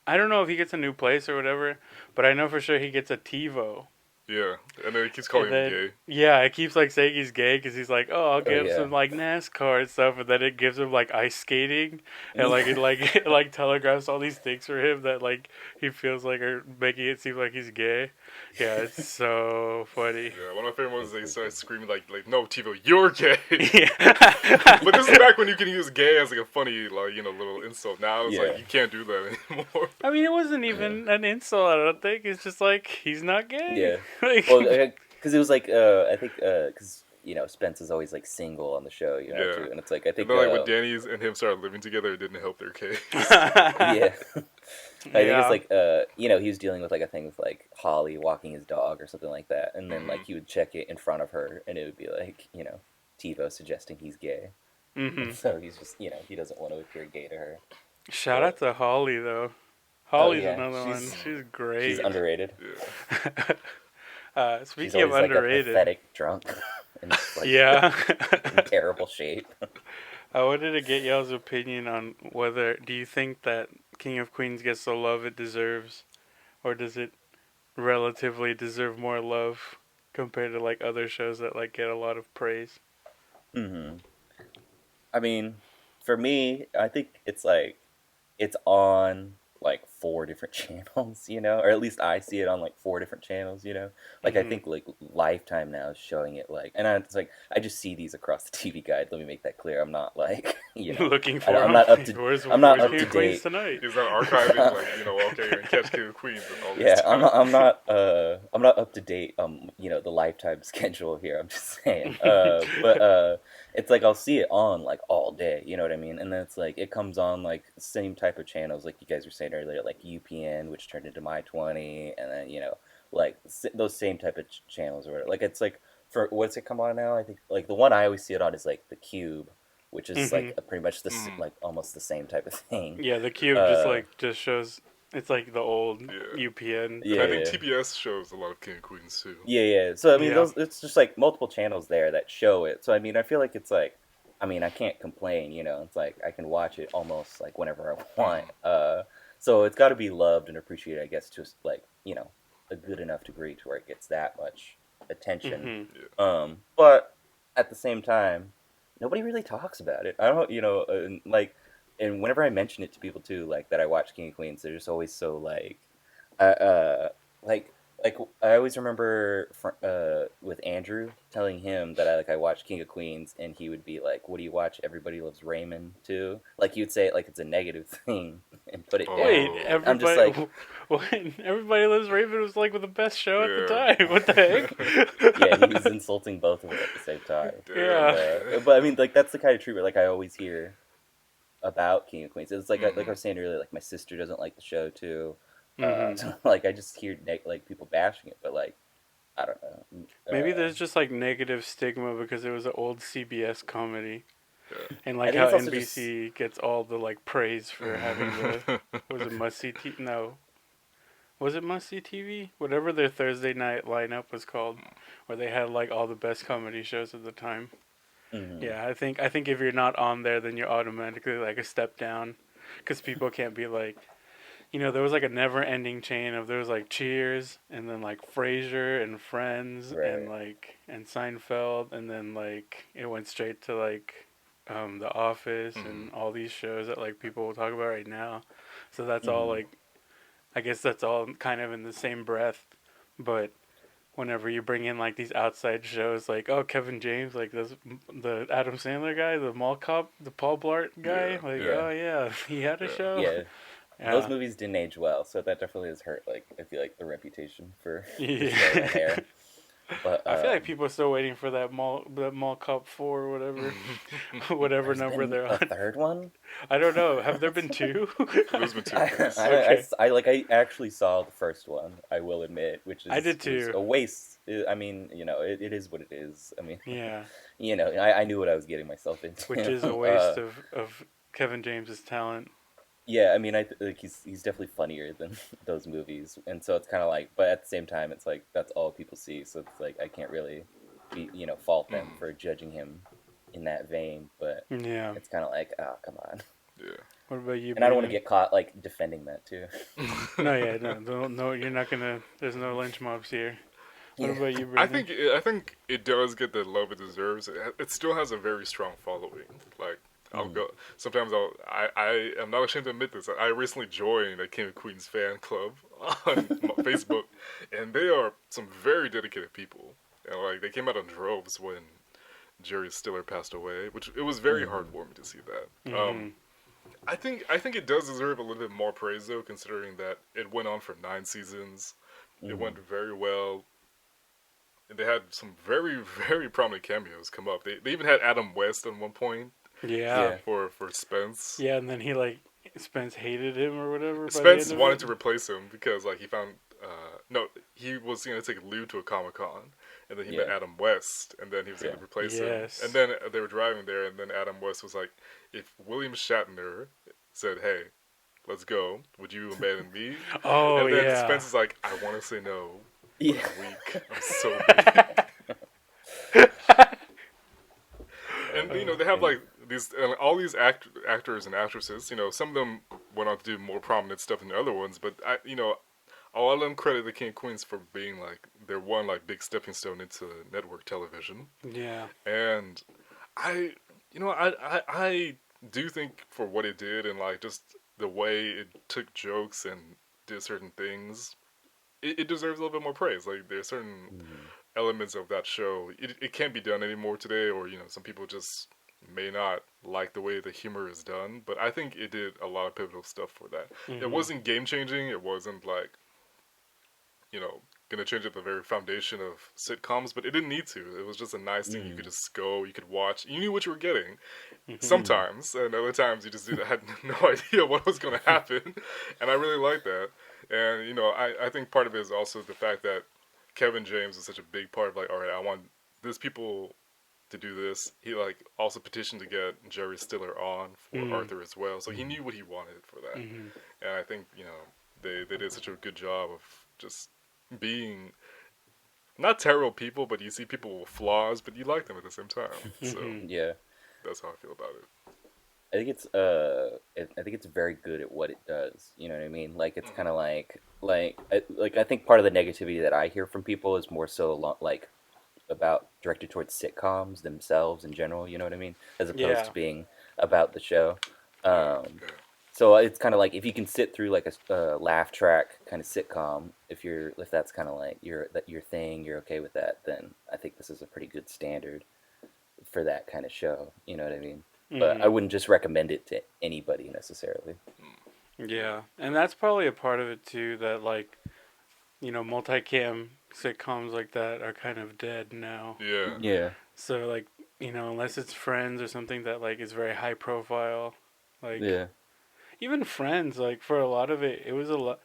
I don't know if he gets a new place or whatever, but I know for sure he gets a TiVo. Yeah, and then he keeps And calling him then, gay. yeah, it keeps like saying he's gay because he's like, oh, I'll Oh get him yeah. some like NASCAR and stuff, and then it gives him like ice skating, and like Yeah. it like it, like telegraphs all these things for him that like he feels like are making it seem like he's gay. Yeah, it's so funny. Yeah, one of my favorite ones is That's they pretty start good. screaming like, "No, Tivo, you're gay." Yeah. But this is back when you can use "gay" as like a funny little insult. Now it's like Yeah. you can't do that anymore. I mean, it wasn't Yeah. even an insult. I don't think it's just like he's not gay. Yeah. Like, Well, because it was like I think because Spence is always like single on the show, Yeah, too, and it's like I and think then like when Danny's and him started living together, it didn't help their case. yeah. I think it's yeah. like he was dealing with like a thing with like Holly walking his dog or something like that, and then like Mhm. he would check it in front of her, and it would be like TiVo suggesting he's gay, Hmm. and so he's just he doesn't want to appear gay to her. Shout out But to Holly though. oh Holly's yeah, another one. She's she's great. underrated. Yeah. She's Speaking of always like a underrated, pathetic drunk and just like yeah. in terrible shape. I wanted to get y'all's opinion on whether do you think that King of Queens gets the love it deserves, or does it relatively deserve more love compared to like other shows that like get a lot of praise? Hmm. I mean, for me, I think it's like it's on like four different channels, or at least I see it on like four different channels. Like I Hmm. think like Lifetime now is showing it like, and it's like I just see these across the TV guide. Let me make that clear. I'm not like Looking for I'm him. not up to Where's I'm not Where's up King to of Queens date. tonight? He's not archiving okay, you're gonna catch King of Queens and all Yeah, this I'm time. not. I'm not up to date. The Lifetime schedule here. I'm just saying. But it's like I'll see it on like all day. You know what I mean? And then it's like it comes on like the same type of channels like you guys were saying earlier, like UPN, which turned into My 20, and then like those same type of channels or whatever. Like it's like for what's it come on now? I think like the one I always see it on is like the Cube, which is Hmm. like pretty much Mhm. like almost the same type of thing. Yeah, the cube Uh, just shows it's like the old Yeah. UPN And I yeah, type. think yeah. TBS shows a lot of King of Queens too. Yeah, yeah. So I mean, Yeah. those it's just like multiple channels there that show it. So I mean, I feel like it's like, I mean, I can't complain. It's like I can watch it almost like whenever I want. Mhm. So it's got to be loved and appreciated, I guess, to like a good enough degree to where it gets that much attention. Hmm. Yeah. But at the same time, nobody really talks about it. I don't, and whenever I mention it to people too, like that I watch King of Queens, they're just always so uh, uh, like I always remember with Andrew telling him that I watched King of Queens, and he would be like, "What do you watch? Everybody Loves Raymond too." Like he would say it like it's a negative thing and put it Wait, down. Oh. I'm just like, Everybody Loves Raven was like the best show at the Yeah. time. What the yeah, he was heck? insulting both of them at the same time. Damn. Yeah. But I mean, like that's the kind of treatment like I always hear about King of Queens. It's like like I Mm-hmm. was saying earlier, like my sister doesn't like the show too. Mm-hmm. So, like I just hear like people bashing it, but like I don't know. Maybe there's just like negative stigma because it was an old CBS comedy, and I like think how it's also just NBC gets all the like praise for having the Yeah. was it must see no was it must see TV, whatever their Thursday night lineup was called, where they had like all the best comedy shows at the time. mhm, Yeah, I think if you're not on there, then you're automatically like a step down, because people can't be like, there was like a never-ending chain of there was like Cheers, and then like Frasier and Friends, and right. like and Seinfeld, and then like it went straight to like The Office Mm-hmm. and all these shows that like people will talk about right now. So that's all Mhm, like I guess that's all kind of in the same breath, but whenever you bring in like these outside shows like Kevin James, like the Adam Sandler guy, the mall cop, the Paul Blart guy, Yeah. like yeah, oh yeah, he had a Yeah. show. yeah. Those Yeah. movies didn't age well, so that definitely has hurt. Like I feel like the reputation for the show and Yeah. hair. But I feel like people are still waiting for that mall cop 4 or whatever whatever there's number been they're a on. third one. I don't know. Have there been two? There's been two I, movies. Okay. I actually saw the first one. I will admit, which I is did was too. a waste. I mean, it is what it is. I mean, Yeah. I knew what I was getting myself Which into. is a waste of Kevin James's talent. Yeah, I mean, like he's definitely funnier than those movies, and so it's kind of like, but at the same time, it's like that's all people see, so it's like I can't really fault them Mm-hmm. for judging him in that vein, but Yeah. it's kind of like, oh, come on. Yeah. What about you, And I don't want to Brandon? get caught like defending that too. No, yeah, no, you're not gonna. There's no lynch mobs here. What Yeah. about you, I Brandon? think it does get the love it deserves. It still has a very strong following. Like I'll Mhm. go. Sometimes I am not ashamed to admit this. I recently joined a King of Queens fan club on Facebook, and they are some very dedicated people. And like they came out in droves when Jerry Stiller passed away, which it was very Mhm. heartwarming to see that. Mm-hmm. I think it does deserve a little bit more praise though, considering that it went on for 9 seasons. It went Mhm. very well. And they had some very, very prominent cameos come up. They even had Adam West at one point Yeah. Yeah. for Spence. Yeah, and then he like Spence hated him or whatever by the end Spence of wanted it. to replace him because like he found no, he was gonna take Lou to a Comic Con, and then he met Yeah. Adam West, and then he was Yeah. gonna replace him, and Yes. then they were driving there, and then Adam West was like, "If William Shatner said, hey, let's go, would you abandon me?" Oh And then yeah. Spence is like, "I want to say no, but Yeah. I'm weak. I'm so weak." And they have And like these all these actors and actresses. Some of them went on to do more prominent stuff than the other ones, but a lot of them credit the King of Queens for being like their one like big stepping stone into network television. Yeah. And I do think for what it did and like just the way it took jokes and did certain things, it deserves a little bit more praise. Like there's certain mhm. elements of that show. It can't be done anymore today, or some people just may not like the way the humor is done. But I think it did a lot of pivotal stuff for that. It Mm-hmm. wasn't game changing. It wasn't like gonna change up the very foundation of sitcoms, but it didn't need to. It was just a nice thing you could Mhm. just go, you could watch. You knew what you were getting. Mm-hmm. Mhm. Sometimes, and other times you just had no idea what was going to happen, and I really like that. And I think part of it is also the fact that Kevin James is such a big part of like, all right, I want this people to do this. He like also petitioned to get Jerry Stiller on for Mm-hmm. Arthur as well, so he Mhm. knew what he wanted for that. Mm-hmm. And I think they did such a good job of just being not terrible people, but you see people with flaws, but you like them at the same time. So Mm-hmm. Yeah. that's how I feel about it. I think I think it's very good at what it does. You know what I mean? Like it's kind Mm-hmm. of like I think part of the negativity that I hear from people is more so like about directed towards sitcoms themselves in general. You know what I mean? As opposed Yeah. to being about the show. Yeah, Um, yeah. so it's kind of like if you can sit through like a laugh track kind of sitcom, if that's kind of like your thing, you're okay with that, then I think this is a pretty good standard for that kind of show. You know what I mean? But I Mm-hmm. wouldn't just recommend it to anybody necessarily. Yeah, and that's probably a part of it too. That like multicam sitcoms like that are kind of dead now. Yeah. Yeah. So like unless it's Friends or something that like is very high profile, Like Yeah. even Friends, like for a lot of it, it was a lot.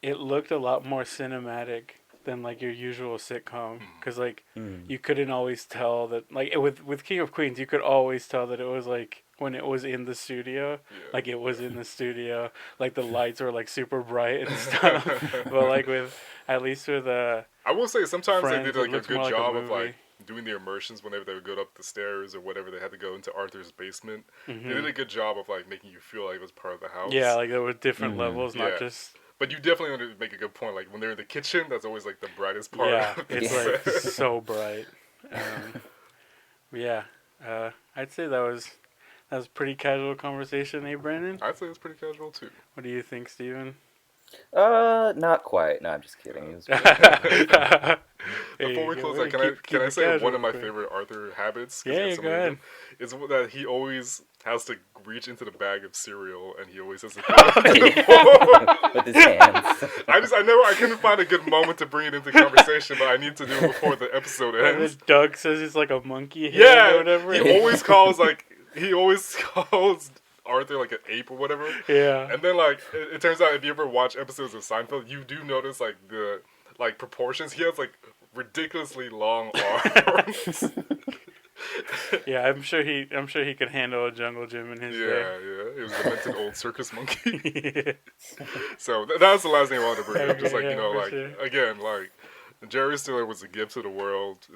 It looked a lot more cinematic than like your usual sitcom, because like Mm. you couldn't always tell that like with King of Queens, you could always tell that it was like when it was in the studio, like it was in the studio, like the lights were like super bright and stuff. But like with at least with I will say sometimes they did Friends, it like a looks more good like a job of like movie. doing the immersions whenever they would go up the stairs or whatever they had to go into Arthur's basement. They did Hmm. a good job of like making you feel like it was part of the Yeah, house. like there were different Mm. levels, not Yeah. just But you definitely want to make a good point. Like when they're in the kitchen, that's always like the brightest part yeah, of the it's Yeah. like set. so bright. Um, yeah, I'd say that was pretty casual conversation, eh, Brandon? I'd say it's pretty casual too. What do you think, Steven? Not quite. No, I'm just kidding. It was pretty. There Before you we go. close We're out, gonna can keep I it say casual one of real my quick. favorite Arthur habits? Because he Yeah, has you so go many of ahead. them. Is that he always has to reach into the bag of cereal and he always has to throw it. With his hands. I couldn't find a good moment to bring it into conversation, but I need to do it before the episode And ends. then Doug says it's like a monkey hand or Yeah, whatever. he always calls Arthur like an ape or whatever. Yeah. And then like it turns out if you ever watch episodes of Seinfeld, you do notice like the like proportions. He has like ridiculously long arms. Yeah, I'm sure he could handle a jungle gym in his Yeah, it was a demented old circus monkey. day. So that was the last thing I wanted to bring up. Okay, Just like yeah, for like sure. again, like Jerry Stiller was a gift to the world.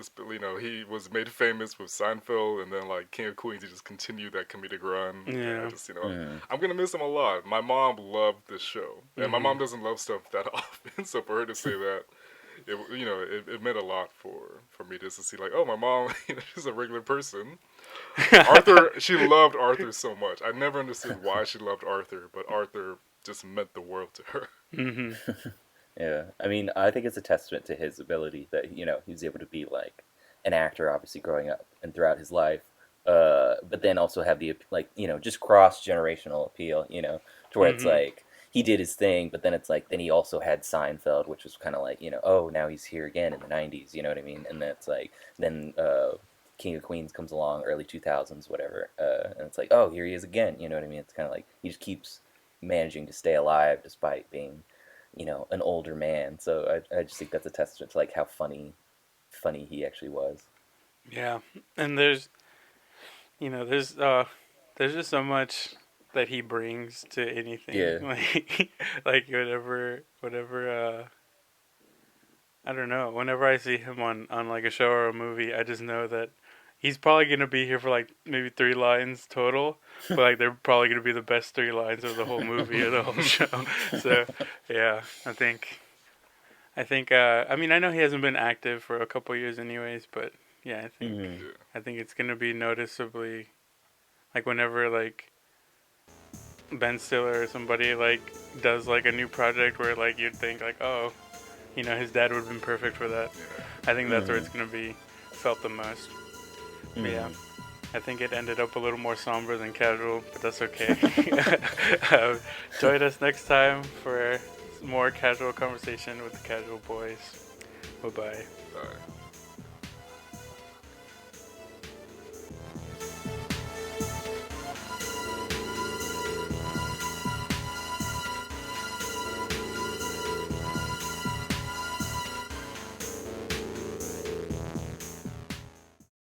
He was made famous with Seinfeld, and then like King of Queens, he just continued that comedic run. And Yeah. I just Mm. I'm gonna miss him a lot. My mom loved this show, and my Mhm. mom doesn't love stuff that often. So for her to say that, it meant a lot for me just to see like, oh, my mom, she's a regular person. Arthur, she loved Arthur so much. I never understood why she loved Arthur, but Arthur just meant the world to her. Mhm. Yeah, I mean, I think it's a testament to his ability that he was able to be like an actor, obviously growing up and throughout his life, but then also have the like just cross generational appeal, to where it's Mhm. like he did his thing, but then it's like then he also had Seinfeld, which was kind of like oh now he's here again in the '90s, you know what I mean? And then it's like then King of Queens comes along, early 2000s, whatever, and it's like oh here he is again, you know what I mean? It's kind of like he just keeps managing to stay alive despite being an older man. So I just think that's a testament to like how funny he actually was. Yeah, and there's just so much that he brings to anything. Yeah. Like whatever. I don't know. Whenever I see him on like a show or a movie, I just know that he's probably gonna be here for like maybe 3 lines total, but like they're probably gonna be the best 3 lines of the whole movie or the whole show. So yeah, I think I mean I know he hasn't been active for a couple years anyways, but yeah, I think Mm-hmm. Yeah. I think it's gonna be noticeably like whenever like Ben Stiller or somebody like does like a new project where like you'd think like oh his dad would have been perfect for that. Yeah. I think that's where it's Mm-hmm. gonna be felt the most. But yeah, Mm-hmm. I think it ended up a little more somber than casual, but that's okay. Join us next time for more casual conversation with the Casual Boys. Bye bye. All right.